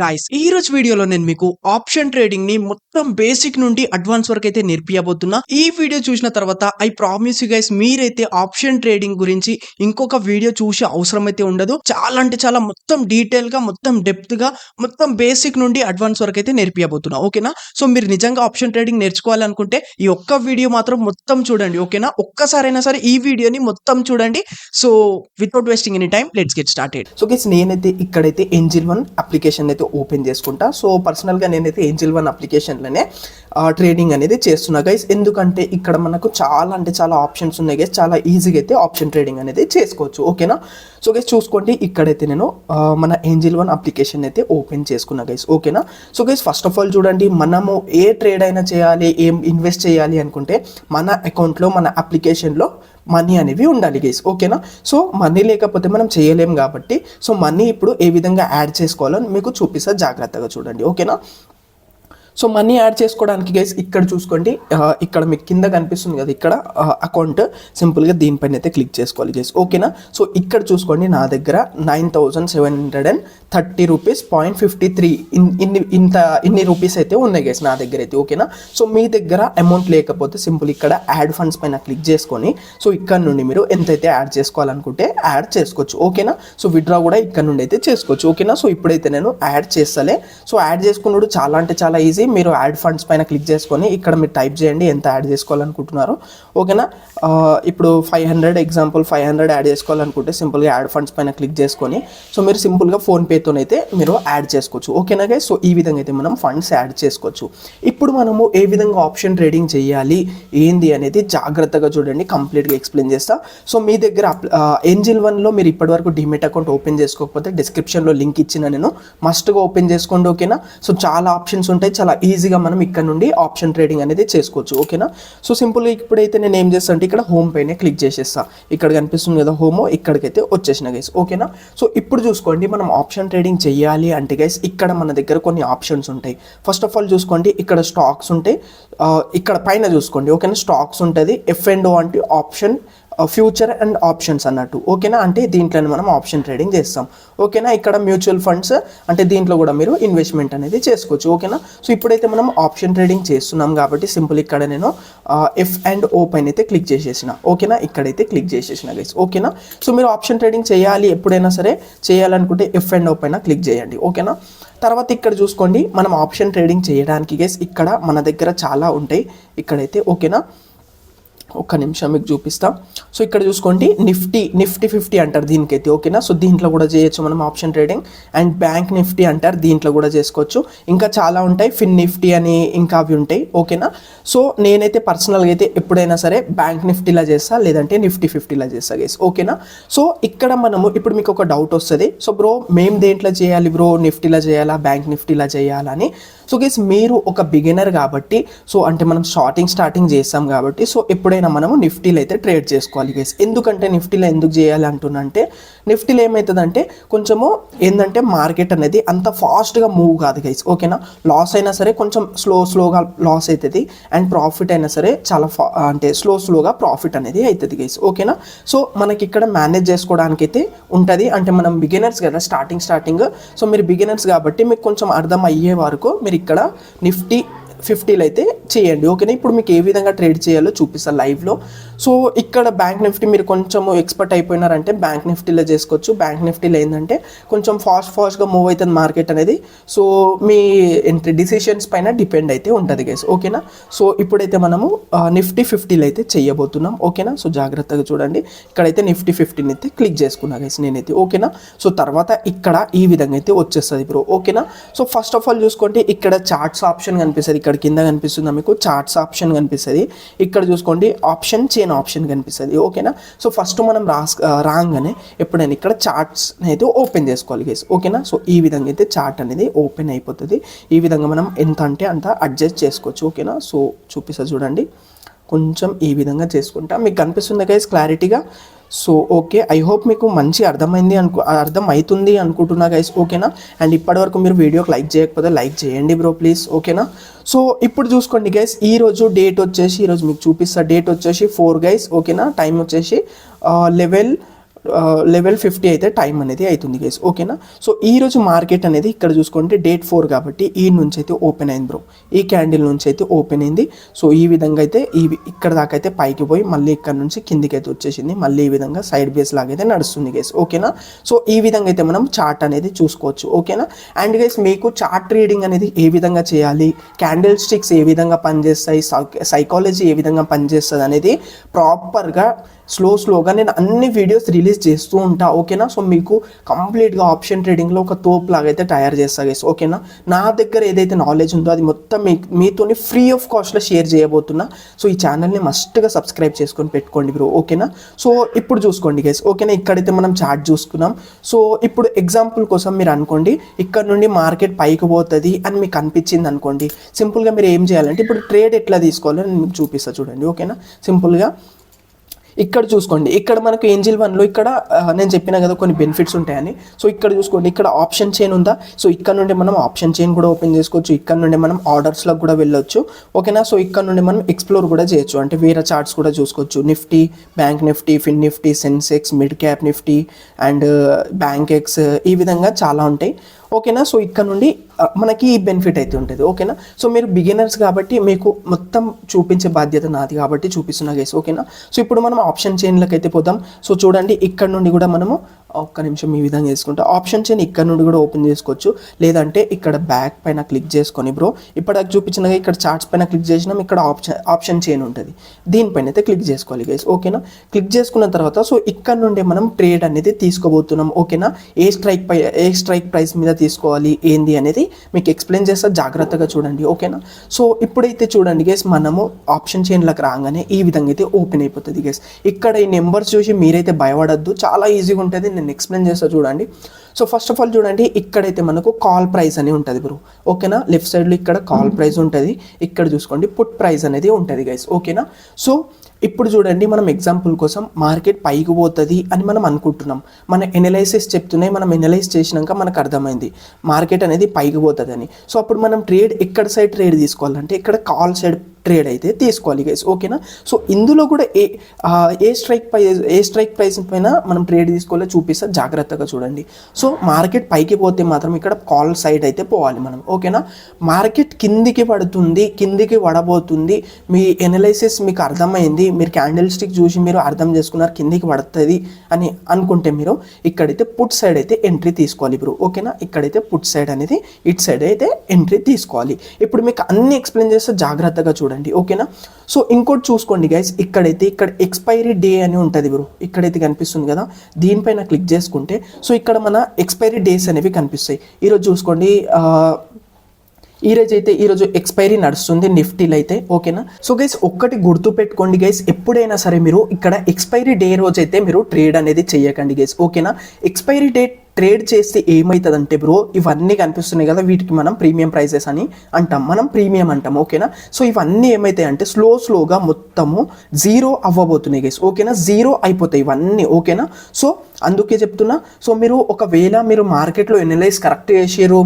Guys ఈ రోజు వీడియోలో నేను మీకు ఆప్షన్ ట్రేడింగ్ ని మొత్తం బేసిక్ నుండి అడ్వాన్స్ వరకు అయితే నేర్పియబోతున్నా. ఈ వీడియో చూసిన తర్వాత ఐ ప్రామిస్ యు గైస్ మీరైతే ఆప్షన్ ట్రేడింగ్ గురించి ఇంకొక వీడియో చూసే అవసరం అయితే ఉండదు. చాలా అంటే చాలా మొత్తం డీటెయిల్ గా మొత్తం డెప్త్ గా మొత్తం బేసిక్ నుండి అడ్వాన్స్ వరకు అయితే నేర్పియబోతున్నా. ఓకేనా? సో మీరు నిజంగా ఆప్షన్ ట్రేడింగ్ నేర్చుకోవాలనుకుంటే ఈ ఒక్క వీడియో మాత్రం మొత్తం చూడండి. ఓకేనా? ఒక్కసారైనా సరే ఈ వీడియోని మొత్తం చూడండి. So without wasting any time let's get started. So guys నేనైతే ఇక్కడైతే ఏంజిల్ వన్ అప్లికేషన్ అయితే ఓపెన్ చేసుకుంటా. సో పర్సనల్గా నేనైతే ఏంజిల్ వన్ అప్లికేషన్లోనే ట్రేడింగ్ అనేది చేస్తున్నా గైస్. ఎందుకంటే ఇక్కడ మనకు చాలా అంటే చాలా ఆప్షన్స్ ఉన్నాయి గైస్. చాలా ఈజీగా అయితే ఆప్షన్ ట్రేడింగ్ అనేది చేసుకోవచ్చు. ఓకేనా? సో గైస్ చూసుకోండి, ఇక్కడైతే నేను మన ఏంజిల్ వన్ అప్లికేషన్ అయితే ఓపెన్ చేసుకున్నా గైస్. ఓకేనా? So guys first of all చూడండి, మనము ఏ ట్రేడ్ అయినా చేయాలి, ఏం ఇన్వెస్ట్ చేయాలి అనుకుంటే మన అకౌంట్లో మన అప్లికేషన్లో మనీ అనేవి ఉండాలి గైస్. ఓకేనా? సో మనీ లేకపోతే మనం చేయలేం కాబట్టి సో మనీ ఇప్పుడు ఏ విధంగా యాడ్ చేసుకోవాలని మీకు చూపిస్తా, జాగ్రత్తగా చూడండి. ఓకేనా? సో మనీ యాడ్ చేసుకోవడానికి గైస్ ఇక్కడ చూసుకోండి, ఇక్కడ మీకు కింద కనిపిస్తుంది కదా, ఇక్కడ అకౌంట్ సింపుల్గా దీనిపైన అయితే క్లిక్ చేసుకోవాలి గైస్. ఓకేనా? సో ఇక్కడ చూసుకోండి, నా దగ్గర 9730 రూపీస్ 0.53 ఇన్ని రూపీస్ అయితే ఉన్నాయి గైస్ నా దగ్గర అయితే. ఓకేనా? సో మీ దగ్గర అమౌంట్ లేకపోతే సింపుల్ ఇక్కడ యాడ్ ఫండ్స్ పైన క్లిక్ చేసుకొని సో ఇక్కడ నుండి మీరు ఎంతైతే యాడ్ చేసుకోవాలనుకుంటే యాడ్ చేసుకోవచ్చు. ఓకేనా? సో విత్డ్రా కూడా ఇక్కడ నుండి అయితే చేసుకోవచ్చు. ఓకేనా? సో ఇప్పుడైతే నేను యాడ్ చేస్తలే. సో యాడ్ చేసుకున్నాడు చాలా అంటే చాలా ఈజీ. మీరు యాడ్ ఫండ్స్ పైన క్లిక్ చేసుకొని ఇక్కడ మీరు టైప్ చేయండి ఎంత యాడ్ చేసుకోవాలనుకుంటున్నారు. ఓకేనా? ఇప్పుడు 500 ఎగ్జాంపుల్ 500 యాడ్ చేసుకోవాలనుకుంటే సింపుల్గా యాడ్ ఫండ్స్ పైన క్లిక్ చేసుకొని సో మీరు సింపుల్గా ఫోన్పేతోనైతే మీరు యాడ్ చేసుకోవచ్చు. ఓకేనా గైస్? సో ఈ విధంగా అయితే మనం ఫండ్స్ యాడ్ చేసుకోవచ్చు. ఇప్పుడు మనము ఏ విధంగా ఆప్షన్ ట్రేడింగ్ చేయాలి ఏంది అనేది జాగ్రత్తగా చూడండి, కంప్లీట్గా ఎక్స్ప్లెయిన్ చేస్తా. సో మీ దగ్గర ఏంజిల్ వన్లో మీరు ఇప్పటివరకు డిమెట్ అకౌంట్ ఓపెన్ చేసుకోకపోతే డిస్క్రిప్షన్లో లింక్ ఇచ్చిన నేను మస్ట్గా ఓపెన్ చేసుకోండి. ఓకేనా? సో చాలా ఆప్షన్స్ ఉంటాయి, చాలా ఈజీగా మనం ఇక్కడ నుండి ఆప్షన్ ట్రేడింగ్ అనేది చేసుకోవచ్చు. ఓకేనా? సో సింపుల్గా ఇప్పుడైతే నేను ఏం చేస్తాను అంటే ఇక్కడ హోమ్ పైన క్లిక్ చేసేస్తా. ఇక్కడ కనిపిస్తుంది కదా హోమ్, ఇక్కడికైతే వచ్చేసిన గైస్. ఓకేనా? సో ఇప్పుడు చూసుకోండి, మనం ఆప్షన్ ట్రేడింగ్ చేయాలి అంటే గైస్ ఇక్కడ మన దగ్గర కొన్ని ఆప్షన్స్ ఉంటాయి. ఫస్ట్ ఆఫ్ ఆల్ చూసుకోండి, ఇక్కడ స్టాక్స్ ఉంటాయి, ఇక్కడ పైన చూసుకోండి. ఓకేనా? స్టాక్స్ ఉంటుంది, F&O అంటే ఆప్షన్ ఫ్యూచర్ అండ్ ఆప్షన్స్ అన్నట్టు. ఓకేనా? అంటే దీంట్లోనే మనం ఆప్షన్ ట్రేడింగ్ చేస్తాం. ఓకేనా? ఇక్కడ మ్యూచువల్ ఫండ్స్ అంటే దీంట్లో కూడా మీరు ఇన్వెస్ట్మెంట్ అనేది చేసుకోవచ్చు. ఓకేనా? సో ఇప్పుడైతే మనం ఆప్షన్ ట్రేడింగ్ చేస్తున్నాం కాబట్టి సింపుల్ ఇక్కడ నేను F&O పైన అయితే క్లిక్ చేసేసిన. ఓకేనా? ఇక్కడైతే క్లిక్ చేసేసిన గైస్. ఓకేనా? సో మీరు ఆప్షన్ ట్రేడింగ్ చేయాలి ఎప్పుడైనా సరే చేయాలనుకుంటే F&O పైన క్లిక్ చేయండి. ఓకేనా? తర్వాత ఇక్కడ చూసుకోండి, మనం ఆప్షన్ ట్రేడింగ్ చేయడానికి గైస్ ఇక్కడ మన దగ్గర చాలా ఉంటాయి ఇక్కడైతే. ఓకేనా? ఒక్క నిమిషం మీకు చూపిస్తా. సో ఇక్కడ చూసుకోండి, నిఫ్టీ 50 అంటారు దీనికైతే. ఓకేనా? సో దీంట్లో కూడా చేయొచ్చు మనం option trading. And bank Nifty అంటారు, దీంట్లో కూడా చేసుకోవచ్చు. ఇంకా చాలా ఉంటాయి, ఫిన్ నిఫ్టీ అని ఇంకా అవి ఉంటాయి. ఓకేనా? సో నేనైతే పర్సనల్గా అయితే ఎప్పుడైనా సరే బ్యాంక్ నిఫ్టీలా చేస్తా, లేదంటే నిఫ్టీ 50లా చేస్తా గైస్. ఓకేనా? సో ఇక్కడ మనము ఇప్పుడు మీకు ఒక డౌట్ వస్తుంది, సో బ్రో మేము దేంట్లో చేయాలి బ్రో, నిఫ్టీలా చేయాలా బ్యాంక్ నిఫ్టీలా చేయాలా అని. సో గైస్ మీరు ఒక బిగినర్ కాబట్టి సో అంటే మనం స్టార్టింగ్ చేస్తాం కాబట్టి సో ఎప్పుడైనా మనము నిఫ్టీలో అయితే ట్రేడ్ చేసుకోవాలి గైస్. ఎందుకంటే నిఫ్టీలో ఎందుకు చేయాలి అంటున్నంటే, నిఫ్టీలో ఏమవుతుందంటే కొంచెము ఏంటంటే మార్కెట్ అనేది అంత ఫాస్ట్గా మూవ్ కాదు గైస్. ఓకేనా? లాస్ అయినా సరే కొంచెం స్లోగా లాస్ అవుతుంది, అండ్ ప్రాఫిట్ అయినా సరే చాలా అంటే స్లోగా ప్రాఫిట్ అనేది అవుతుంది గైస్. ఓకేనా? సో మనకి ఇక్కడ మేనేజ్ చేసుకోవడానికి అయితే ఉంటుంది. అంటే మనం బిగినర్స్ కదా, స్టార్టింగ్. సో మీరు బిగినర్స్ కాబట్టి మీకు కొంచెం అర్థం అయ్యే వరకు మీరు ఇక్కడ నిఫ్టీ 50లో అయితే చేయండి. ఓకేనా? ఇప్పుడు మీకు ఏ విధంగా ట్రేడ్ చేయాలో చూపిస్తాను లైవ్లో. సో ఇక్కడ బ్యాంక్ నిఫ్టీ మీరు కొంచెం ఎక్స్పర్ట్ అయిపోయినారంటే బ్యాంక్ నిఫ్టీలో చేసుకోవచ్చు. బ్యాంక్ నిఫ్టీలో ఏంటంటే కొంచెం ఫాస్ట్గా మూవ్ అవుతుంది మార్కెట్ అనేది. సో మీ డిసిషన్స్ పైన డిపెండ్ అయితే ఉంటుంది గైస్. ఓకేనా? సో ఇప్పుడైతే మనము నిఫ్టీ 50లో అయితే చేయబోతున్నాం. ఓకేనా? సో జాగ్రత్తగా చూడండి, ఇక్కడైతే నిఫ్టీ 50ని అయితే క్లిక్ చేసుకున్నా గైస్ నేనైతే. ఓకేనా? సో తర్వాత ఇక్కడ ఈ విధంగా అయితే వచ్చేస్తుంది బ్రో. ఓకేనా? సో ఫస్ట్ ఆఫ్ ఆల్ చూసుకోండి, ఇక్కడ చార్ట్స్ ఆప్షన్ కనిపిస్తుంది, ఇక్కడ కింద కనిపిస్తుందా మీకు చార్ట్స్ ఆప్షన్ కనిపిస్తుంది. ఇక్కడ చూసుకోండి ఆప్షన్ చైన్ ఆప్షన్ కనిపిస్తుంది. ఓకేనా? సో ఫస్ట్ మనం రాగానే ఎప్పుడైనా ఇక్కడ చార్ట్స్ అయితే ఓపెన్ చేసుకోవాలి గైస్. ఓకేనా? సో ఈ విధంగా అయితే చార్ట్ అనేది ఓపెన్ అయిపోతుంది. ఈ విధంగా మనం ఎంత అంటే అంత అడ్జస్ట్ చేసుకోవచ్చు. ఓకేనా? సో చూపిస్తా చూడండి, కొంచెం ఈ విధంగా చేసుకుంటా మీకు కనిపిస్తుంది గైస్ క్లారిటీగా. సో ఓకే, ఐ హోప్ మీకు మంచి అర్థమవుతుంది అనుకుంటున్నా గైస్. ఓకేనా? అండ్ ఇప్పటివరకు మీరు వీడియోకి లైక్ చేయకపోతే లైక్ చేయండి బ్రో ప్లీజ్. ఓకేనా? సో ఇప్పుడు చూసుకోండి గైస్, ఈరోజు డేట్ వచ్చేసి ఈరోజు మీకు చూపిస్తా, డేట్ వచ్చేసి 4 గైస్. ఓకేనా? టైం వచ్చేసి 11 లెవెల్ 50 అయితే టైం అనేది అవుతుంది గైస్, ఓకేనా. సో ఈరోజు మార్కెట్ అనేది ఇక్కడ చూసుకుంటే డేట్ 4 కాబట్టి ఈ నుంచి అయితే ఓపెన్ అయింది బ్రో, ఈ క్యాండిల్ నుంచి అయితే ఓపెన్ అయింది. సో ఈ విధంగా అయితే ఇక్కడ దాకా అయితే పైకి పోయి మళ్ళీ ఇక్కడ నుంచి కిందికి అయితే వచ్చేసింది, మళ్ళీ ఈ విధంగా సైడ్ బేస్ లాగా అయితే నడుస్తుంది గైస్, ఓకేనా. సో ఈ విధంగా అయితే మనం చార్ట్ అనేది చూసుకోవచ్చు, ఓకేనా. అండ్ గైస్ మీకు చార్ట్ రీడింగ్ అనేది ఏ విధంగా చేయాలి, క్యాండిల్ స్టిక్స్ ఏ విధంగా పనిచేస్తాయి, సైకాలజీ ఏ విధంగా పనిచేస్తుంది అనేది ప్రాపర్గా స్లోగా నేను అన్ని వీడియోస్ రిలీజ్ చేస్తూ ఉంటా, ఓకేనా. సో మీకు కంప్లీట్గా ఆప్షన్ ట్రేడింగ్లో ఒక తోపు లాగా అయితే తయారు చేస్తా గైస్, ఓకేనా. నా దగ్గర ఏదైతే నాలెడ్జ్ ఉందో అది మొత్తం మీతోని ఫ్రీ ఆఫ్ కాస్ట్లో షేర్ చేయబోతున్నా. సో ఈ ఛానల్ని మస్ట్గా సబ్స్క్రైబ్ చేసుకొని పెట్టుకోండి బ్రో, ఓకేనా. సో ఇప్పుడు చూసుకోండి గైస్, ఓకేనా. ఇక్కడైతే మనం చార్ట్ చూసుకున్నాం. సో ఇప్పుడు ఎగ్జాంపుల్ కోసం మీరు అనుకోండి ఇక్కడ నుండి మార్కెట్ పైకి పోతుంది అని మీకు అనిపించింది అనుకోండి, సింపుల్గా మీరు ఏం చేయాలంటే ఇప్పుడు ట్రేడ్ ఎట్లా తీసుకోవాలో నేను మీకు చూపిస్తాను చూడండి, ఓకేనా. సింపుల్గా ఇక్కడ చూసుకోండి, ఇక్కడ మనకు ఏంజిల్ 1లో ఇక్కడ నేను చెప్పిన కదా కొన్ని బెనిఫిట్స్ ఉంటాయని. సో ఇక్కడ చూసుకోండి, ఇక్కడ ఆప్షన్ చైన్ ఉందా. సో ఇక్కడ నుండి మనం ఆప్షన్ చైన్ కూడా ఓపెన్ చేసుకోవచ్చు, ఇక్కడ నుండి మనం ఆర్డర్స్లోకి కూడా వెళ్ళొచ్చు, ఓకేనా. సో ఇక్కడ నుండి మనం ఎక్స్ప్లోర్ కూడా చేయొచ్చు, అంటే వేరే చార్ట్స్ కూడా చూసుకోవచ్చు. Nifty, bank Nifty, fin Nifty, Sensex, mid cap Nifty and Bankex, ఈ విధంగా చాలా ఉంటాయి, ఓకేనా. సో ఇక్కడ నుండి మనకి ఈ బెనిఫిట్ అయితే ఉంటుంది, ఓకేనా. సో మీరు బిగినర్స్ కాబట్టి మీకు మొత్తం చూపించే బాధ్యత నాది కాబట్టి చూపిస్తున్నా గైస్, ఓకేనా. సో ఇప్పుడు మనం ఆప్షన్ చైన్లకు అయితే పోదాం. సో చూడండి ఇక్కడ నుండి కూడా మనము ఒక్క నిమిషం ఈ విధంగా చేసుకుంటే ఆప్షన్ చైన్ ఇక్కడ నుండి కూడా ఓపెన్ చేసుకోవచ్చు, లేదంటే ఇక్కడ బ్యాక్ పైన క్లిక్ చేసుకొని బ్రో ఇప్పుడు చూపించినగా ఇక్కడ చార్ట్స్ పైన క్లిక్ చేసినాం, ఇక్కడ ఆప్షన్ చైన్ ఉంటుంది, దీనిపైన అయితే క్లిక్ చేసుకోవాలి గైస్, ఓకేనా. క్లిక్ చేసుకున్న తర్వాత సో ఇక్కడ నుండి మనం ట్రేడ్ అనేది తీసుకోబోతున్నాం, ఓకేనా. ఏ స్ట్రైక్ ప్రైస్ మీద తీసుకోవాలి ఏంది అనేది మీకు ఎక్స్ప్లెయిన్ చేస్తా, జాగ్రత్తగా చూడండి, ఓకేనా. సో ఇప్పుడైతే చూడండి గైస్, మనము ఆప్షన్ చైన్లకు రాగానే ఈ విధంగా అయితే ఓపెన్ అయిపోతుంది గైస్. ఇక్కడ ఈ నెంబర్స్ చూసి మీరైతే భయపడద్దు, చాలా ఈజీగా ఉంటుంది, నేను ఎక్స్ప్లెయిన్ చేస్తా చూడండి. సో ఫస్ట్ ఆఫ్ ఆల్ చూడండి, ఇక్కడైతే మనకు కాల్ ప్రైస్ అని ఉంటుంది బ్రో, ఓకేనా. లెఫ్ట్ సైడ్లో ఇక్కడ కాల్ ప్రైస్ ఉంటుంది, ఇక్కడ చూసుకోండి పుట్ ప్రైస్ అనేది ఉంటుంది గైస్, ఓకేనా. సో ఇప్పుడు చూడండి, మనం ఎగ్జాంపుల్ కోసం మార్కెట్ పైకి పోతుంది అని మనం అనుకుంటున్నాం, మన ఎనలైసిస్ చెప్తున్నాయి, మనం ఎనలైజ్ చేసినాక మనకు అర్థమైంది మార్కెట్ అనేది పైకి పోతుంది అని. సో అప్పుడు మనం ట్రేడ్ ఎక్కడ సైడ్ ట్రేడ్ తీసుకోవాలంటే ఇక్కడ కాల్ సైడ్ ట్రేడ్ అయితే తీసుకోవాలి గైస్, ఓకేనా. సో ఇందులో కూడా ఏ స్ట్రైక్ ప్రైస్ పైన మనం ట్రేడ్ తీసుకోవాలో చూపిస్తా, జాగ్రత్తగా చూడండి. సో మార్కెట్ పైకి పోతే మాత్రం ఇక్కడ కాల్ సైడ్ అయితే పోవాలి మనం, ఓకేనా. మార్కెట్ కిందికి పడుతుంది, కిందికి పడబోతుంది, మీ ఎనలైసిస్ మీకు అర్థమైంది, మీరు క్యాండిల్ స్టిక్ చూసి మీరు అర్థం చేసుకున్నారు కిందికి పడుతుంది అని అనుకుంటే మీరు ఇక్కడైతే పుట్ సైడ్ అయితే ఎంట్రీ తీసుకోవాలి బ్రో, ఓకేనా. ఇక్కడైతే పుట్ సైడ్ అనేది ఇట్ సైడ్ అయితే ఎంట్రీ తీసుకోవాలి. ఇప్పుడు మీకు అన్ని ఎక్స్ప్లెయిన్ చేస్తే జాగ్రత్తగా చూడండి, ఓకేనా. సో ఇంకోటి చూసుకోండి గైస్, ఇక్కడ ఎక్స్పైరీ డే అని ఉంటుంది బ్రో, ఇక్కడైతే కనిపిస్తుంది కదా, దీనిపైన క్లిక్ చేసుకుంటే సో ఇక్కడ మన ఎక్స్పైరీ డేస్ అనేవి కనిపిస్తాయి. ఈరోజు చూసుకోండి, ఈరోజు ఎక్స్పైరీ నడుస్తుంది నిఫ్టీలో అయితే, ఓకేనా. సో గైస్ ఒక్కటి గుర్తు పెట్టుకోండి గైస్, ఎప్పుడైనా సరే మీరు ఇక్కడ ఎక్స్పైరీ డే రోజు అయితే మీరు ట్రేడ్ అనేది చేయకండి గైస్, ఓకేనా. ఎక్స్పైరీ డేట్ ట్రేడ్ చేస్తే ఏమవుతుందంటే బ్రో ఇవన్నీ కనిపిస్తున్నాయి కదా, వీటికి మనం ప్రీమియం ప్రైసెస్ అని అంటాం, మనం ప్రీమియం అంటాం, ఓకేనా. సో ఇవన్నీ ఏమవుతాయి అంటే స్లోగా మొత్తము జీరో అవ్వబోతున్నాయి గైస్, ఓకేనా. జీరో అయిపోతాయి ఇవన్నీ, ఓకేనా. సో అందుకే చెప్తున్నా. సో మీరు ఒకవేళ మీరు మార్కెట్లో ఎనలైజ్ కరెక్ట్ చేసారు,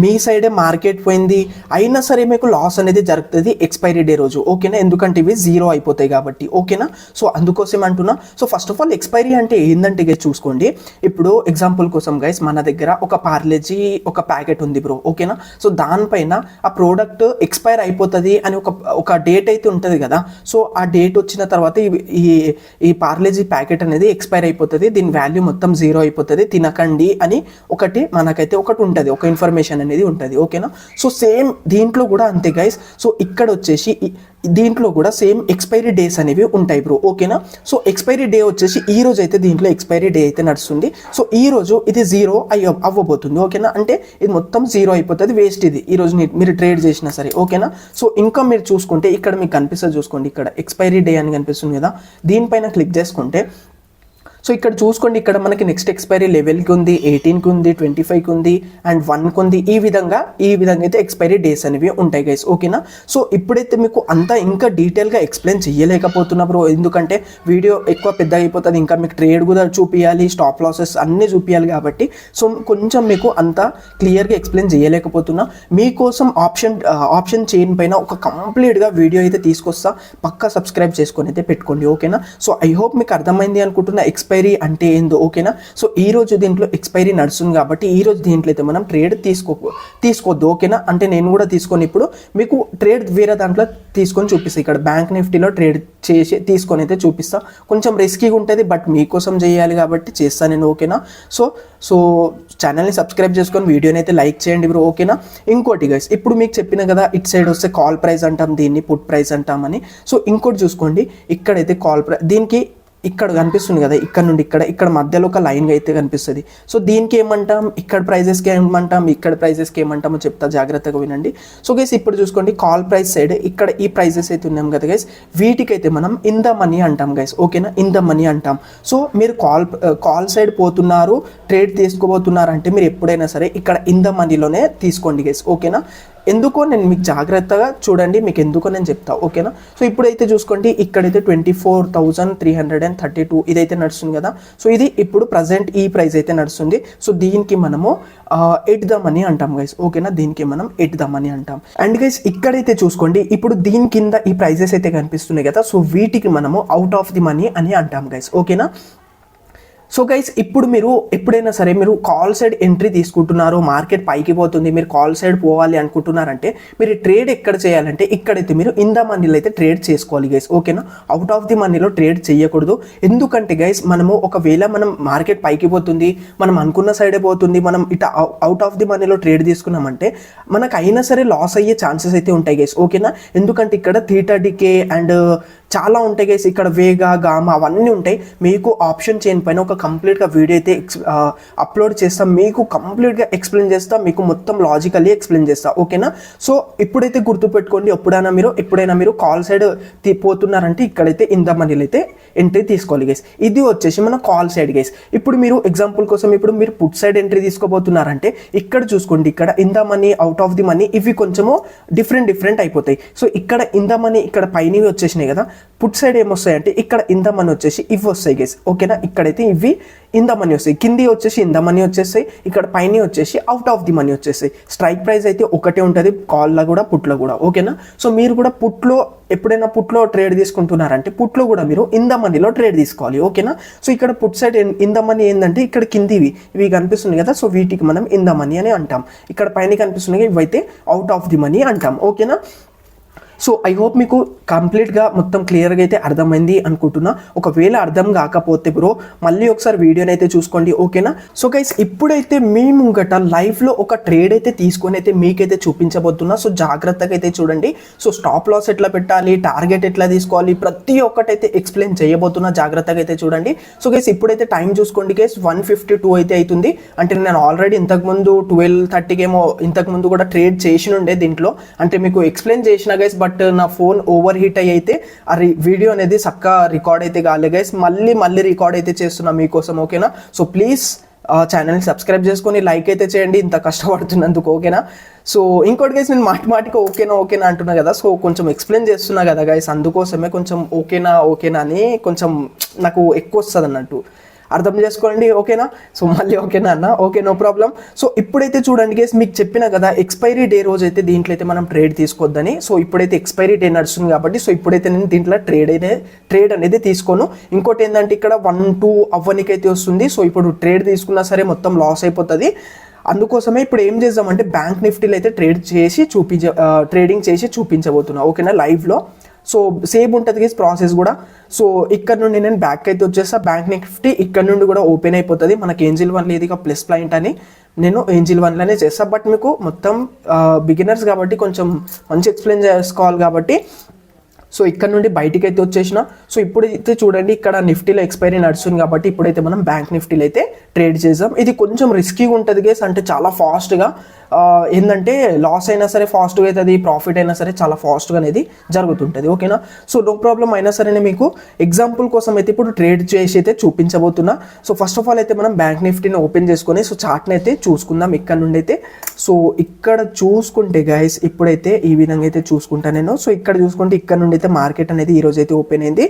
మీ సైడే మార్కెట్ పోయింది అయినా సరే మీకు లాస్ అనేది జరుగుతుంది ఎక్స్పైరీ డే రోజు, ఓకేనా. ఎందుకంటే ఇవి జీరో అయిపోతాయి కాబట్టి, ఓకేనా. సో అందుకోసం అంటున్నా. So first of all expiry అంటే ఏంటంటే గైస్ చూసుకోండి, ఇప్పుడు ఎగ్జాంపుల్ కోసం గైస్ మన దగ్గర ఒక పార్లేజీ ఒక ప్యాకెట్ ఉంది బ్రో, ఓకేనా. సో దానిపైన ఆ ప్రోడక్ట్ ఎక్స్పైర్ అయిపోతుంది అని ఒక డేట్ అయితే ఉంటుంది కదా. సో ఆ డేట్ వచ్చిన తర్వాత ఈ పార్లేజీ ప్యాకెట్ అనేది ఎక్స్పైర్ అయిపోతుంది, దీని వాల్యూ మొత్తం జీరో అయిపోతుంది, తినకండి అని మనకైతే ఒకటి ఉంటుంది, ఒక ఇన్ఫర్మేషన్ అనేది ఉంటుంది, ఓకేనా. సో సేమ్ దీంట్లో కూడా అంతే గైస్. సో ఇక్కడ వచ్చేసి దీంట్లో కూడా సేమ్ ఎక్స్పైరీ డేస్ అనేవి ఉంటాయి బ్రో, ఓకేనా. సో ఎక్స్పైరీ డే వచ్చేసి ఈ రోజు అయితే దీంట్లో ఎక్స్పైరీ డే అయితే నడుస్తుంది. సో ఈ రోజు ఇది జీరో అవ్వబోతుంది, ఓకేనా. అంటే ఇది మొత్తం జీరో అయిపోతుంది, వేస్ట్ ఇది ఈ రోజు మీరు ట్రేడ్ చేసినా సరే, ఓకేనా. సో ఇంకా మీరు చూసుకుంటే ఇక్కడ మీకు కనిపిస్తుంది చూసుకోండి, ఇక్కడ ఎక్స్పైరీ డే అని కనిపిస్తుంది కదా, దీనిపైన క్లిక్ చేసుకుంటే సో ఇక్కడ చూసుకోండి, ఇక్కడ మనకి నెక్స్ట్ ఎక్స్పైరీ 11కి ఉంది, 18కి ఉంది, 25కి ఉంది అండ్ 1కి ఉంది, ఈ విధంగా అయితే ఎక్స్పైరీ డేస్ అనేవి ఉంటాయి గైస్, ఓకేనా. సో ఇప్పుడైతే మీకు అంతా ఇంకా డీటెయిల్గా ఎక్స్ప్లెయిన్ చేయలేకపోతున్నా బ్రో, ఎందుకంటే వీడియో ఎక్కువ పెద్దగా అయిపోతుంది, ఇంకా మీకు ట్రేడ్ కూడా చూపించాలి, స్టాప్ లాసెస్ అన్నీ చూపించాలి కాబట్టి సో కొంచెం మీకు అంతా క్లియర్గా ఎక్స్ప్లెయిన్ చేయలేకపోతున్నా. మీకోసం ఆప్షన్ చైన్ పైన ఒక కంప్లీట్గా వీడియో అయితే తీసుకొస్తా, పక్కా సబ్స్క్రైబ్ చేసుకొని అయితే పెట్టుకోండి, ఓకేనా. సో ఐ హోప్ మీకు అర్థమైంది అనుకుంటున్నా. ఎక్స్పైరీ ఎక్స్పైరీ అంటే ఏందో ఓకేనా. సో ఈ రోజు దీంట్లో ఎక్స్పైరీ నడుస్తుంది కాబట్టి ఈ రోజు దీంట్లో అయితే మనం ట్రేడ్ తీసుకోవద్దు ఓకేనా. అంటే నేను కూడా తీసుకొని ఇప్పుడు మీకు ట్రేడ్ వేరే దాంట్లో తీసుకొని చూపిస్తాను. ఇక్కడ బ్యాంక్ నిఫ్టీలో ట్రేడ్ చేసి తీసుకొని అయితే చూపిస్తా. కొంచెం రిస్కీగా ఉంటుంది బట్ మీకోసం చేయాలి కాబట్టి చేస్తాను నేను ఓకేనా. సో ఛానల్ని సబ్స్క్రైబ్ చేసుకొని వీడియోని అయితే లైక్ చేయండి బ్రో ఓకేనా. ఇంకోటి గైస్, ఇప్పుడు మీకు చెప్పిన కదా ఇటు సైడ్ వస్తే కాల్ ప్రైస్ అంటాం, దీన్ని పుట్ ప్రైస్ అంటామని. సో ఇంకోటి చూసుకోండి, ఇక్కడైతే కాల్ ప్రైస్ దీనికి ఇక్కడ కనిపిస్తుంది కదా, ఇక్కడ నుండి ఇక్కడ మధ్యలో ఒక లైన్ అయితే కనిపిస్తుంది. సో దీనికి ఏమంటాం, ఇక్కడ ప్రైజెస్కి ఏమంటాం, ఇక్కడ ప్రైజెస్కి ఏమంటామో చెప్తా, జాగ్రత్తగా వినండి. సో గైస్ ఇప్పుడు చూసుకోండి, కాల్ ప్రైస్ సైడ్ ఇక్కడ ఈ ప్రైజెస్ అయితే ఉన్నాం కదా గైస్, వీటికైతే మనం ఇన్ ద మనీ అంటాం గైస్ ఓకేనా, ఇన్ ద మనీ అంటాం. సో మీరు కాల్ సైడ్ పోతున్నారు, ట్రేడ్ తీసుకోబోతున్నారు అంటే మీరు ఎప్పుడైనా సరే ఇక్కడ ఇన్ ద మనీలోనే తీసుకోండి గైస్ ఓకేనా. ఎందుకో నేను మీకు జాగ్రత్తగా చూడండి, మీకు ఎందుకో నేను చెప్తా ఓకేనా. సో ఇప్పుడైతే చూసుకోండి, ఇక్కడైతే 24,332 ఇదైతే నడుస్తుంది కదా. సో ఇది ఇప్పుడు ప్రజెంట్ ఈ ప్రైస్ అయితే నడుస్తుంది. సో దీనికి మనము ఎట్ ద మనీ అంటాం గైస్ ఓకేనా, దీనికి మనం ఎట్ ద మనీ అంటాం. అండ్ గైస్ ఇక్కడైతే చూసుకోండి, ఇప్పుడు దీని కింద ఈ ప్రైజెస్ అయితే కనిపిస్తున్నాయి కదా, సో వీటికి మనము అవుట్ ఆఫ్ ది మనీ అని అంటాం గైస్ ఓకేనా. సో గైస్ ఇప్పుడు మీరు ఎప్పుడైనా సరే మీరు కాల్ సైడ్ ఎంట్రీ తీసుకుంటున్నారు, మార్కెట్ పైకి పోతుంది, మీరు కాల్ సైడ్ పోవాలి అనుకుంటున్నారంటే మీరు ట్రేడ్ ఎక్కడ చేయాలంటే ఇక్కడైతే మీరు ఇన్ ద మనీలో అయితే ట్రేడ్ చేసుకోవాలి గైస్ ఓకేనా. అవుట్ ఆఫ్ ది మనీలో ట్రేడ్ చేయకూడదు. ఎందుకంటే గైస్ మనము ఒకవేళ మనం మార్కెట్ పైకి పోతుంది, మనం అనుకున్న సైడే పోతుంది, మనం ఇట్లా అవుట్ ఆఫ్ ది మనీలో ట్రేడ్ తీసుకున్నామంటే మనకు అయినా సరే లాస్ అయ్యే ఛాన్సెస్ అయితే ఉంటాయి గైస్ ఓకేనా. ఎందుకంటే ఇక్కడ థీటా డికే అండ్ చాలా ఉంటాయి గైస్, ఇక్కడ వేగా గామా అవన్నీ ఉంటాయి. మీకు ఆప్షన్ చైన్ పైన ఒక కంప్లీట్గా వీడియో అయితే అప్లోడ్ చేస్తాం, మీకు కంప్లీట్గా ఎక్స్ప్లెయిన్ చేస్తాం, మీకు మొత్తం లాజికల్లీ ఎక్స్ప్లెయిన్ చేస్తా ఓకేనా. సో ఇప్పుడైతే గుర్తుపెట్టుకోండి, ఎప్పుడైనా మీరు కాల్ సైడ్ పోతున్నారంటే ఇక్కడైతే ఇన్ ద మనీలో అయితే ఎంట్రీ తీసుకోవాలి గైస్. ఇది వచ్చేసి మన కాల్ సైడ్ గైస్. ఇప్పుడు మీరు ఎగ్జాంపుల్ కోసం ఇప్పుడు మీరు పుట్ సైడ్ ఎంట్రీ తీసుకోబోతున్నారంటే ఇక్కడ చూసుకోండి, ఇక్కడ in the money out of the money ఇవి కొంచెము డిఫరెంట్ అయిపోతాయి. సో ఇక్కడ ఇన్ ద మనీ ఇక్కడ పైన వచ్చేసినాయి కదా, పుట్ సైడ్ ఏమొస్తాయి అంటే ఇక్కడ ఇన్ ద మనీ వచ్చేసి ఇవి వస్తాయి గైస్ ఓకేనా. ఇక్కడైతే ఇవి ఇన్ ద మనీ వస్తాయి, కింది వచ్చేసి ఇన్ ద మనీ వచ్చేస్తాయి, ఇక్కడ పైన వచ్చేసి అవుట్ ఆఫ్ ది మనీ వచ్చేస్తాయి. స్ట్రైక్ ప్రైస్ అయితే ఒకటే ఉంటుంది కాల్లో కూడా పుట్లో కూడా ఓకేనా. సో మీరు కూడా ఎప్పుడైనా పుట్లో ట్రేడ్ తీసుకుంటున్నారంటే పుట్లో కూడా మీరు ఇన్ ద మనీలో ట్రేడ్ తీసుకోవాలి ఓకేనా. సో ఇక్కడ put side in the money ఏంటంటే ఇక్కడ కింది ఇవి కనిపిస్తున్నాయి కదా, సో వీటికి మనం ఇన్ ద మనీ అని అంటాం. ఇక్కడ పైన కనిపిస్తున్నాయి ఇవైతే అవుట్ ఆఫ్ ది మనీ అంటాం ఓకేనా. సో ఐ హోప్ మీకు కంప్లీట్గా మొత్తం క్లియర్గా అయితే అర్థమైంది అనుకుంటున్నా. ఒకవేళ అర్థం కాకపోతే బ్రో మళ్ళీ ఒకసారి వీడియోని అయితే చూసుకోండి ఓకేనా. సో గైస్ ఇప్పుడైతే మీ ముంగట లైఫ్లో ఒక ట్రేడ్ అయితే తీసుకొని అయితే మీకైతే చూపించబోతున్నా. సో జాగ్రత్తగా అయితే చూడండి. సో స్టాప్ లాస్ ఎట్లా పెట్టాలి, టార్గెట్ ఎట్లా తీసుకోవాలి, ప్రతి ఒక్కటైతే ఎక్స్ప్లెయిన్ చేయబోతున్నా, జాగ్రత్తగా అయితే చూడండి. సో గైస్ ఇప్పుడైతే టైం చూసుకోండి గైస్, 1:52 అయితే అవుతుంది. అంటే నేను ఆల్రెడీ ఇంతకుముందు 12:30 ఏమో ఇంతకుముందు కూడా ట్రేడ్ చేసి ఉండే దీంట్లో, అంటే మీకు ఎక్స్ప్లెయిన్ చేసిన గైస్, బట్ నా ఫోన్ ఓవర్ హీట్ అయితే ఆ వీడియో అనేది చక్కగా రికార్డ్ అయితే కాలే గైస్. మళ్ళీ రికార్డ్ అయితే చేస్తున్నా మీకోసం ఓకేనా. సో ప్లీజ్ ఛానల్ని సబ్స్క్రైబ్ చేసుకొని లైక్ అయితే చేయండి ఇంత కష్టపడుతున్నందుకు ఓకేనా. సో ఇంకోటి గైస్, నేను మాటిమాటికి ఓకేనా అంటున్నా కదా, సో కొంచెం ఎక్స్ప్లెయిన్ చేస్తున్నా కదా గైస్, అందుకోసమే కొంచెం ఓకేనా అని కొంచెం నాకు ఎక్కువ వస్తుంది అన్నట్టు, అర్థం చేసుకోండి ఓకేనా. సో మళ్ళీ ఓకేనా అన్న, ఓకే నో ప్రాబ్లం. సో ఇప్పుడైతే చూడండి గైస్, మీకు చెప్పిన కదా ఎక్స్పైరీ డే రోజు అయితే దీంట్లో అయితే మనం ట్రేడ్ తీసుకోవద్దని. సో ఇప్పుడైతే ఎక్స్పైరీ డే నడుస్తుంది కాబట్టి సో ఇప్పుడైతే నేను దీంట్లో ట్రేడ్ అనేది తీసుకోను. ఇంకోటి ఏంటంటే ఇక్కడ 1-2 అవ్వనికైతే వస్తుంది. సో ఇప్పుడు ట్రేడ్ తీసుకున్నా సరే మొత్తం లాస్ అయిపోతుంది. అందుకోసమే ఇప్పుడు ఏం చేద్దామంటే బ్యాంక్ నిఫ్టీలో అయితే ట్రేడింగ్ చేసి చూపించబోతున్నా ఓకేనా లైవ్లో. సో సేమ్ ఉంటుంది గైస్ ప్రాసెస్ కూడా. సో ఇక్కడ నుండి నేను బ్యాక్ అయితే వచ్చేస్తా, బ్యాంక్ నిఫ్టీ ఇక్కడ నుండి కూడా ఓపెన్ అయిపోతుంది. మనకి ఏంజిల్ 1 లేదు ఇక ప్లస్ పాయింట్ అని నేను ఏంజిల్ 1లోనే చేస్తాను. బట్ మీకు మొత్తం బిగినర్స్ కాబట్టి కొంచెం మంచి ఎక్స్ప్లెయిన్ చేసుకోవాలి కాబట్టి సో ఇక్కడ నుండి బయటికి అయితే వచ్చేసిన. సో ఇప్పుడైతే చూడండి ఇక్కడ నిఫ్టీలో ఎక్స్పైరీ నడుస్తుంది కాబట్టి ఇప్పుడైతే మనం బ్యాంక్ నిఫ్టీలో అయితే ట్రేడ్ చేద్దాం. ఇది కొంచెం రిస్కీగా ఉంటుంది గైస్, అంటే చాలా ఫాస్ట్గా ఏంటంటే లాస్ అయినా సరే ఫాస్ట్గా అవుతుంది, ప్రాఫిట్ అయినా సరే చాలా ఫాస్ట్గా అనేది జరుగుతుంటుంది ఓకేనా. So no problem. అయినా సరే మీకు ఎగ్జాంపుల్ కోసం అయితే ఇప్పుడు ట్రేడ్ చేసి అయితే చూపించబోతున్నా. సో ఫస్ట్ ఆఫ్ ఆల్ అయితే మనం బ్యాంక్ నిఫ్టీని ఓపెన్ చేసుకొని సో చార్ట్ని అయితే చూసుకుందాం ఇక్కడ నుండి అయితే. సో ఇక్కడ చూసుకుంటే గైస్ ఇప్పుడైతే ఈ విధంగా అయితే చూసుకుంటా నేను. సో ఇక్కడ చూసుకుంటే ఇక్కడ నుండి అయితే మార్కెట్ అనేది ఈరోజు అయితే ఓపెన్ అయింది.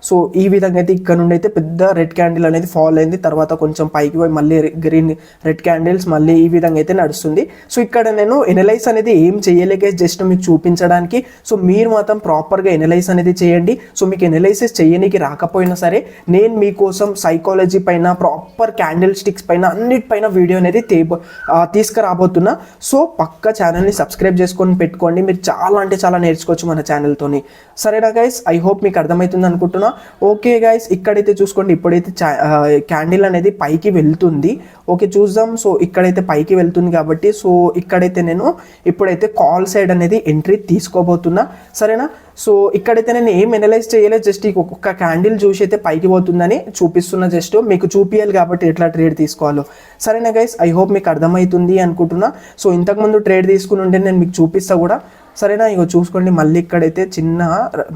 సో ఈ విధంగా అయితే ఇక్కడ నుండి అయితే పెద్ద రెడ్ క్యాండిల్ అనేది ఫాల్ అయింది, తర్వాత కొంచెం పైకి పోయి మళ్ళీ గ్రీన్ రెడ్ క్యాండిల్స్ మళ్ళీ ఈ విధంగా అయితే నడుస్తుంది. సో ఇక్కడ నేను ఎనలైజ్ అనేది ఏం చేయలేక జస్ట్ మీకు చూపించడానికి. సో మీరు మాత్రం ప్రాపర్గా ఎనలైజ్ అనేది చేయండి. సో మీకు ఎనలైసిస్ చేయడానికి రాకపోయినా సరే నేను మీకోసం సైకాలజీ పైన, ప్రాపర్ క్యాండిల్ స్టిక్స్ పైన, అన్నిటిపైన వీడియో అనేది తీసుకురాబోతున్నా. సో పక్క ఛానల్ని సబ్స్క్రైబ్ చేసుకొని పెట్టుకోండి, మీరు చాలా అంటే చాలా నేర్చుకోవచ్చు మన ఛానల్తోని. సరేనా గైస్, ఐ హోప్ మీకు అర్థమవుతుంది అనుకుంటున్నా. ఓకే గైస్, ఇక్కడైతే చూసుకోండి, ఇప్పుడైతే క్యాండిల్ అనేది పైకి వెళ్తుంది. ఓకే చూద్దాం. సో ఇక్కడైతే పైకి వెళ్తుంది కాబట్టి సో ఇక్కడైతే నేను ఇప్పుడైతే కాల్ సైడ్ అనేది ఎంట్రీ తీసుకోబోతున్నా. సరేనా, సో ఇక్కడైతే నేను ఏం ఎనలైజ్ చేయలేదు, జస్ట్ ఒక్క క్యాండిల్ చూసి అయితే పైకి పోతుందని చూపిస్తున్నా, జస్ట్ మీకు చూపియాలి కాబట్టి ఎట్లా ట్రేడ్ తీసుకోవాలో. సరేనా గైస్, ఐ హోప్ మీకు అర్థమవుతుంది అనుకుంటున్నా. సో ఇంతకుముందు ట్రేడ్ తీసుకుని ఉంటే నేను మీకు చూపిస్తా కూడా. సరేనా, ఇగో చూసుకోండి, మళ్ళీ ఇక్కడైతే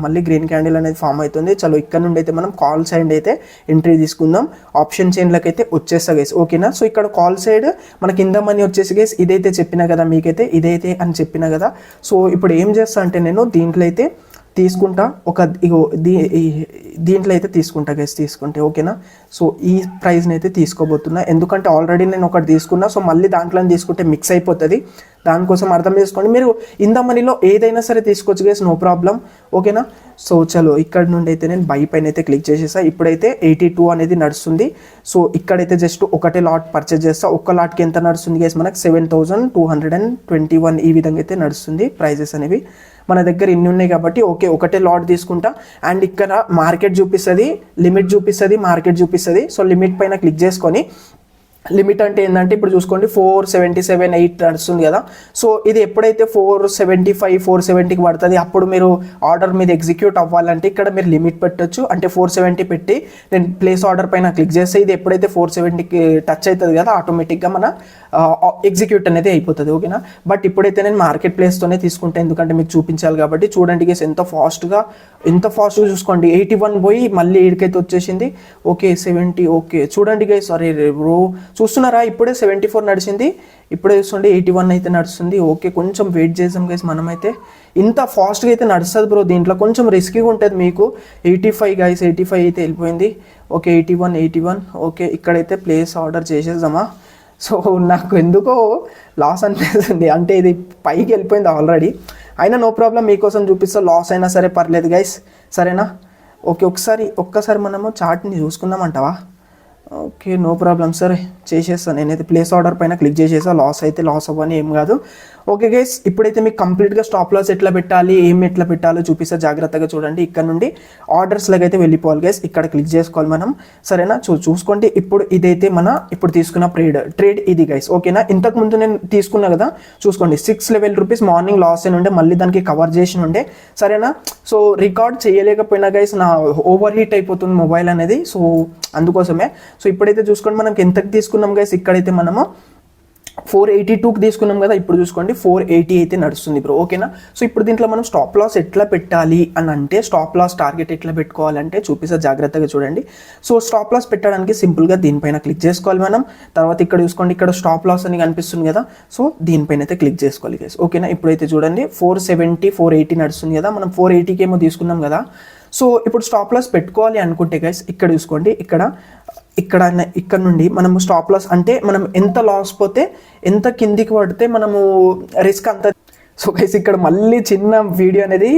మళ్ళీ గ్రీన్ క్యాండిల్ అనేది ఫామ్ అవుతుంది. చలో ఇక్కడ నుండి అయితే మనం కాల్ సైడ్ అయితే ఎంట్రీ తీసుకుందాం. ఆప్షన్ చైన్లకు అయితే వచ్చేస్తా గైస్. ఓకేనా, సో ఇక్కడ కాల్ సైడ్ మనకి కింద మనీ వచ్చేసి గైస్ ఇదైతే చెప్పినా కదా మీకైతే, ఇదైతే అని చెప్పినా కదా. సో ఇప్పుడు ఏం చేస్తా అంటే నేను దీంట్లో అయితే తీసుకుంటా, దీంట్లో అయితే తీసుకుంటా గైస్, తీసుకుంటే ఓకేనా. సో ఈ ప్రైస్ని అయితే తీసుకోబోతున్నా, ఎందుకంటే ఆల్రెడీ నేను ఒకటి తీసుకున్నా. సో మళ్ళీ దాంట్లో తీసుకుంటే మిక్స్ అయిపోతుంది, దానికోసం అర్థం చేసుకోండి. మీరు ఇంత మనీలో ఏదైనా సరే తీసుకోవచ్చు గైస్, నో ప్రాబ్లం. ఓకేనా, సో చలో ఇక్కడ నుండి అయితే నేను బై పైన అయితే క్లిక్ చేసేసా. ఇప్పుడైతే 82 అనేది నడుస్తుంది. సో ఇక్కడైతే జస్ట్ ఒకటే లాట్ పర్చేజ్ చేస్తా. ఒక్క లాట్కి ఎంత నడుస్తుంది గైస్, మనకు 7221 ఈ విధంగా అయితే నడుస్తుంది ప్రైజెస్ అనేవి. మన దగ్గర ఇన్ని ఉన్నాయి కాబట్టి ఓకే ఒకటే లాట్ తీసుకుంటా. అండ్ ఇక్కడ మార్కెట్ చూపిస్తుంది, లిమిట్ చూపిస్తుంది, మార్కెట్ చూపిస్తుంది. సో లిమిట్ పైన క్లిక్ చేసుకొని, లిమిట్ అంటే ఏంటంటే ఇప్పుడు చూసుకోండి 477.8 నడుస్తుంది కదా. సో ఇది ఎప్పుడైతే 475 470కి పడుతుంది అప్పుడు మీరు ఆర్డర్ మీద ఎగ్జిక్యూట్ అవ్వాలంటే ఇక్కడ మీరు లిమిట్ పెట్టచ్చు. అంటే 470 పెట్టి నేను ప్లేస్ ఆర్డర్ పైన క్లిక్ చేస్తే ఇది ఎప్పుడైతే 470కి టచ్ అవుతుంది కదా ఆటోమేటిక్గా మన ఎగ్జిక్యూట్ అనేది అయిపోతుంది. ఓకేనా, బట్ ఇప్పుడైతే నేను మార్కెట్ ప్లేస్తోనే తీసుకుంటాను, ఎందుకంటే మీకు చూపించాలి కాబట్టి. చూడండి గేస్ ఎంత ఫాస్ట్గా చూసుకోండి, 81 పోయి మళ్ళీ 8కైతే వచ్చేసింది. ఓకే 70, ఓకే చూడండి గైస్, సారీ బ్రో చూస్తున్నారా, ఇప్పుడే 74 నడిచింది, ఇప్పుడే చూస్తుండే 81 అయితే నడుస్తుంది. ఓకే కొంచెం వెయిట్ చేసాం గైస్, మనమైతే ఇంత ఫాస్ట్గా అయితే నడుస్తుంది బ్రో, దీంట్లో కొంచెం రిస్కీగా ఉంటుంది మీకు. 85 గైస్, 85 అయితే వెళ్ళిపోయింది. ఓకే 81. ఓకే ఇక్కడైతే ప్లేస్ ఆర్డర్ చేసేద్దామా. సో నాకు ఎందుకో లాస్ అనిపిస్తుంది, అంటే ఇది పైకి వెళ్ళిపోయింది ఆల్రెడీ. అయినా నో ప్రాబ్లం, మీకోసం చూపిస్తా, లాస్ అయినా సరే పర్లేదు గైస్. సరేనా, ఓకే ఒక్కసారి మనము చార్ట్ని చూసుకుందామంటావా. ఓకే నో ప్రాబ్లం, సరే చేసేస్తాను. నేనైతే ప్లేస్ ఆర్డర్ పైన క్లిక్ చేసేస్తాను, లాస్ అయితే లాస్ అవ్వని ఏం కాదు. ఓకే గైస్, ఇప్పుడైతే మీకు కంప్లీట్గా స్టాప్ లాస్ ఎట్లా పెట్టాలి, ఎట్లా పెట్టాలో చూపిస్తా, జాగ్రత్తగా చూడండి. ఇక్కడ నుండి ఆర్డర్స్లోకి అయితే వెళ్ళిపోవాలి గైస్, ఇక్కడ క్లిక్ చేసుకోవాలి మనం. సరేనా, చూసుకోండి. ఇప్పుడు ఇదైతే ఇప్పుడు తీసుకున్న ట్రేడ్ ఇది గైస్. ఓకేనా, ఇంతకుముందు నేను తీసుకున్నా కదా, చూసుకోండి 611 రూపీస్ మార్నింగ్ లాస్ అయిన ఉండే, మళ్ళీ దానికి కవర్ చేసి ఉండే. సరేనా, సో రికార్డ్ చేయలేకపోయినా గైస్, నా ఓవర్ హీట్ అయిపోతుంది మొబైల్ అనేది, సో అందుకోసమే. సో ఇప్పుడైతే చూసుకోండి మనం ఎంతకు తీసుకున్నాం గైస్, ఇక్కడైతే మనము 482కి తీసుకున్నాం కదా, ఇప్పుడు చూసుకోండి 480 అయితే నడుస్తుంది బ్రో. ఓకేనా, సో ఇప్పుడు దీంట్లో మనం స్టాప్ లాస్ ఎట్లా పెట్టాలి అని అంటే, స్టాప్ లాస్ టార్గెట్ ఎట్లా పెట్టుకోవాలంటే చూపిస్తా, జాగ్రత్తగా చూడండి. సో స్టాప్ లాస్ పెట్టడానికి సింపుల్గా దీనిపైన క్లిక్ చేసుకోవాలి మనం. తర్వాత ఇక్కడ చూసుకోండి, ఇక్కడ స్టాప్ లాస్ అని కనిపిస్తుంది కదా, సో దీనిపైన అయితే క్లిక్ చేసుకోవాలి గైస్. ఓకేనా, ఇప్పుడైతే చూడండి 470 480 నడుస్తుంది కదా, మనం 480కి ఏమో తీసుకున్నాం కదా. సో ఇప్పుడు స్టాప్ లాస్ పెట్టుకోవాలి అనుకుంటే గైస్, ఇక్కడ చూసుకోండి, ఇక్కడ నుండి మనము స్టాప్ లాస్ అంటే మనం ఎంత లాస్ పోతే ఎంత కిందికి పడితే మనము రిస్క్ అంత. సో గైస్ ఇక్కడ మళ్ళీ చిన్న వీడియో అనేది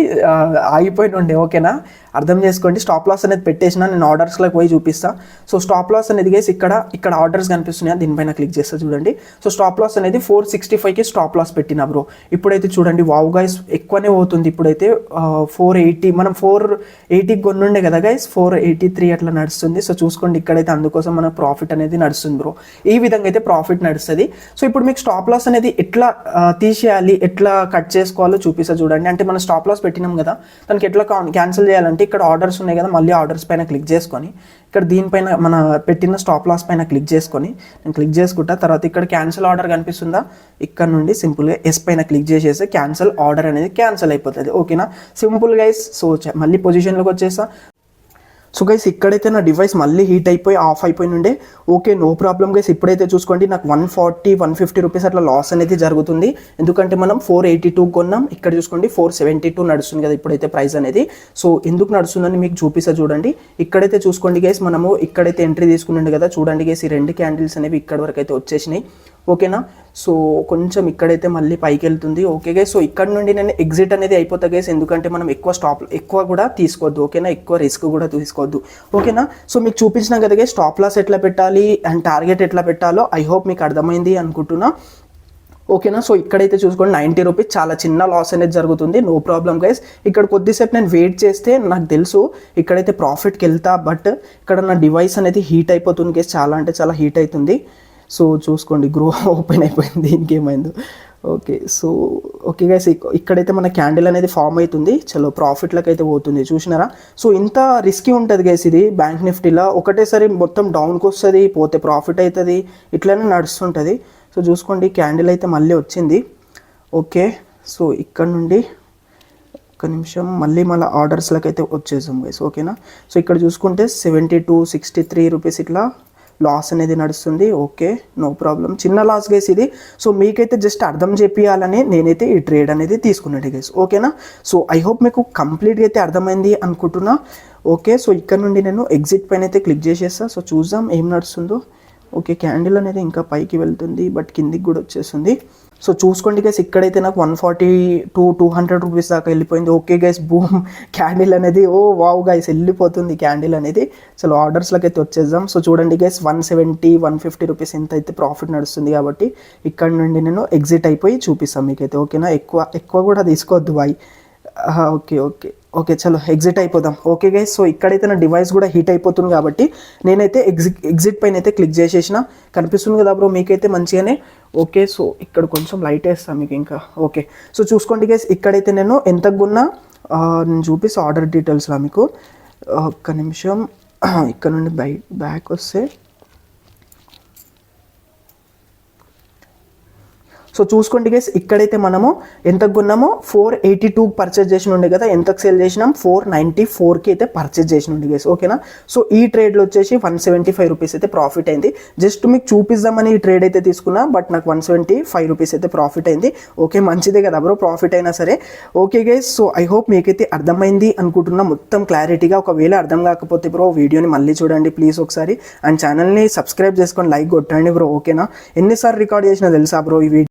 ఆగిపోయి ఉండే. ఓకేనా, అర్థం చేసుకోండి. స్టాప్ లాస్ అనేది పెట్టేసిన, నేను ఆర్డర్స్లోకి పోయి చూపిస్తా. సో స్టాప్ లాస్ అనేది గైస్ ఇక్కడ ఆర్డర్స్ కనిపిస్తున్నాయి, దీనిపైన క్లిక్ చేస్తా చూడండి. సో స్టాప్ లాస్ అనేది 465కి స్టాప్ లాస్ పెట్టినా బ్రో. ఇప్పుడైతే చూడండి వావ్ గైస్ ఎక్కువనే పోతుంది. ఇప్పుడైతే 480, మనం 480కి కొన్నుండే కదా గైస్, 483 అట్లా నడుస్తుంది. సో చూసుకోండి, ఇక్కడైతే అందుకోసం మన ప్రాఫిట్ అనేది నడుస్తుంది బ్రో. ఈ విధంగా అయితే ప్రాఫిట్ నడుస్తుంది. సో ఇప్పుడు మీకు స్టాప్ లాస్ అనేది ఎట్లా తీసేయాలి, ఎట్లా కట్ చేసుకోవాలో చూపిస్తా చూడండి. అంటే మనం స్టాప్ లాస్ పెట్టినాం కదా, దానికి ఎట్లా క్యాన్సిల్ చేయాలంటే ఇక్కడ ఆర్డర్స్ ఉన్నాయి కదా, మళ్ళీ ఆర్డర్స్ పైన క్లిక్ చేసుకొని ఇక్కడ దీనిపైన మన పెట్టిన స్టాప్ లాస్ పైన క్లిక్ చేసుకొని నేను క్లిక్ చేసుకుంటా. తర్వాత ఇక్కడ క్యాన్సిల్ ఆర్డర్ కనిపిస్తుందా, ఇక్కడ నుండి సింపుల్గా ఎస్ పైన క్లిక్ చేసేస్తే క్యాన్సిల్ ఆర్డర్ అనేది క్యాన్సిల్ అయిపోతుంది. ఓకేనా, సింపుల్ గైస్. సో మళ్ళీ పొజిషన్లోకి వచ్చేస్తా. సో గైస్ ఇక్కడైతే నా డివైస్ మళ్ళీ హీట్ అయిపోయి ఆఫ్ అయిపోయి ఉండే. Okay, no problem guys. ఇప్పుడైతే చూసుకోండి నాకు 140-150 రూపీస్ అట్లా లాస్ అనేది జరుగుతుంది. ఎందుకంటే మనం 482 కొన్నాం, ఇక్కడ చూసుకోండి 472 నడుస్తుంది కదా ఇప్పుడైతే ప్రైస్ అనేది. సో ఎందుకు నడుస్తుందని మీకు చూపిస్తా చూడండి. ఇక్కడైతే చూసుకోండి గైస్, మనము ఇక్కడైతే ఎంట్రీ తీసుకున్నాండి కదా, చూడండి గైస్ ఈ 2 క్యాండిల్స్ అనేవి ఇక్కడ వరకు అయితే వచ్చేసినాయి. ఓకేనా, సో కొంచెం ఇక్కడైతే మళ్ళీ పైకి వెళ్తుంది. ఓకే గైస్, సో ఇక్కడ నుండి నేను ఎగ్జిట్ అనేది అయిపోతా గైస్, ఎందుకంటే మనం ఎక్కువ కూడా తీసుకోవద్దు. ఓకేనా, ఎక్కువ రిస్క్ కూడా తీసుకోవద్దు. ఓకేనా, సో మీకు చూపించినాం కదా గైస్ స్టాప్ లాస్ ఎట్లా పెట్టాలి అండ్ టార్గెట్ ఎట్లా పెట్టాలో. ఐ హోప్ మీకు అర్థమైంది అనుకుంటున్నా. ఓకేనా, సో ఇక్కడైతే చూసుకోండి 90 రూపీస్ చాలా చిన్న లాస్ అనేది జరుగుతుంది. No problem guys. ఇక్కడ కొద్దిసేపు నేను వెయిట్ చేస్తే నాకు తెలుసు ఇక్కడైతే ప్రాఫిట్కి వెళ్తా, బట్ ఇక్కడ నా డివైస్ అనేది హీట్ అయిపోతుంది గైస్, చాలా అంటే చాలా హీట్ అవుతుంది. సో చూసుకోండి గ్రో ఓపెన్ అయిపోయింది, దీనికి ఏమైందో. ఓకే, సో ఓకే గైస్, ఇక్కడైతే మన క్యాండిల్ అనేది ఫామ్ అవుతుంది. చలో ప్రాఫిట్లకు అయితే పోతుంది, చూసినారా. సో ఇంత రిస్కీ ఉంటుంది గైస్ ఇది బ్యాంక్ నిఫ్టీలో. ఒకటేసారి మొత్తం డౌన్కి వస్తుంది, పోతే ప్రాఫిట్ అవుతుంది, ఇట్లనే నడుస్తుంటుంది. సో చూసుకోండి క్యాండిల్ అయితే మళ్ళీ వచ్చింది. ఓకే, సో ఇక్కడ నుండి ఒక్క నిమిషం మళ్ళీ ఆర్డర్స్లకు అయితే వచ్చేసాం గైస్. ఓకేనా, సో ఇక్కడ చూసుకుంటే 72-63 రూపీస్ ఇట్లా లాస్ అనేది నడుస్తుంది. ఓకే, నో ప్రాబ్లం, చిన్న లాస్ గైస్ ఇది. సో మీకైతే జస్ట్ అర్థం చేపియాలని నేనైతే ఈ ట్రేడ్ అనేది తీసుకున్నాను గైస్. ఓకేనా, సో ఐ హోప్ మీకు కంప్లీట్గా అయితే అర్థమైంది అనుకుంటున్నా. ఓకే, సో ఇక్కడ నుండి నేను ఎగ్జిట్ పైన అయితే క్లిక్ చేసేస్తా. సో చూద్దాం ఏం నడుస్తుందో. ఓకే, క్యాండిల్ అనేది ఇంకా పైకి వెళ్తుంది, బట్ కిందికి కూడా వచ్చేస్తుంది. సో చూసుకోండి గైస్, ఇక్కడైతే నాకు 140-200 రూపీస్ దాకా వెళ్ళిపోయింది. ఓకే గైస్, బూమ్, క్యాండిల్ అనేది ఓ వావ్ గైస్ వెళ్ళిపోతుంది క్యాండిల్ అనేది. చలో ఆర్డర్స్లోకి అయితే వచ్చేద్దాం. సో చూడండి గైస్ 170-150 రూపీస్ ఎంత అయితే ప్రాఫిట్ నడుస్తుంది, కాబట్టి ఇక్కడ నుండి నేను ఎగ్జిట్ అయిపోయి చూపిస్తాను మీకైతే. ఓకేనా, ఎక్కువ కూడా తీసుకోవద్దు బాయ్. ఓకే ఓకే ఓకే, చలో ఎగ్జిట్ అయిపోదాం. ఓకే గైస్, సో ఇక్కడైతే నా డివైస్ కూడా హీట్ అయిపోతుంది, కాబట్టి నేనైతే ఎగ్జిట్ పైన అయితే క్లిక్ చేసేసిన. కనిపిస్తుంది కదా బ్రో మీకైతే మంచిగానే. ఓకే, సో ఇక్కడ కొంచెం లైట్ వేస్తాను మీకు ఇంకా. ఓకే, సో చూసుకోండి గైస్, ఇక్కడైతే నేను ఎంత కొన్నా నేను చూపిస్తాను ఆర్డర్ డీటెయిల్స్లో మీకు. ఒక్క నిమిషం, ఇక్కడ నుండి బ్యాక్ వస్తే సో చూసుకోండి గైస్, ఇక్కడైతే మనము ఎంతకు కొన్నామో 482 పర్చేజ్ చేసి ఉండే కదా, ఎంతకు సేల్ చేసినాం 494కి అయితే పర్చేజ్ చేసి ఉండే గైస్. ఓకేనా, సో ఈ ట్రేడ్లో వచ్చేసి 175 రూపీస్ అయితే ప్రాఫిట్ అయింది. జస్ట్ మీకు చూపిద్దామని ఈ ట్రేడ్ అయితే తీసుకున్నా, బట్ నాకు 175 రూపీస్ అయితే ప్రాఫిట్ అయింది. ఓకే, మంచిదే కదా బ్రో, ప్రాఫిట్ అయినా సరే. Okay guys, so I hope మీకైతే అర్థమైంది అనుకుంటున్నా మొత్తం క్లారిటీగా. ఒకవేళ అర్థం కాకపోతే బ్రో వీడియోని మళ్ళీ చూడండి ప్లీజ్ ఒకసారి, అండ్ ఛానల్ని సబ్స్క్రైబ్ చేసుకొని లైక్ కొట్టండి బ్రో. ఓకేనా, ఎన్నిసార్లు రికార్డ్ చేసినా తెలుసా బ్రో ఈ వీడియో.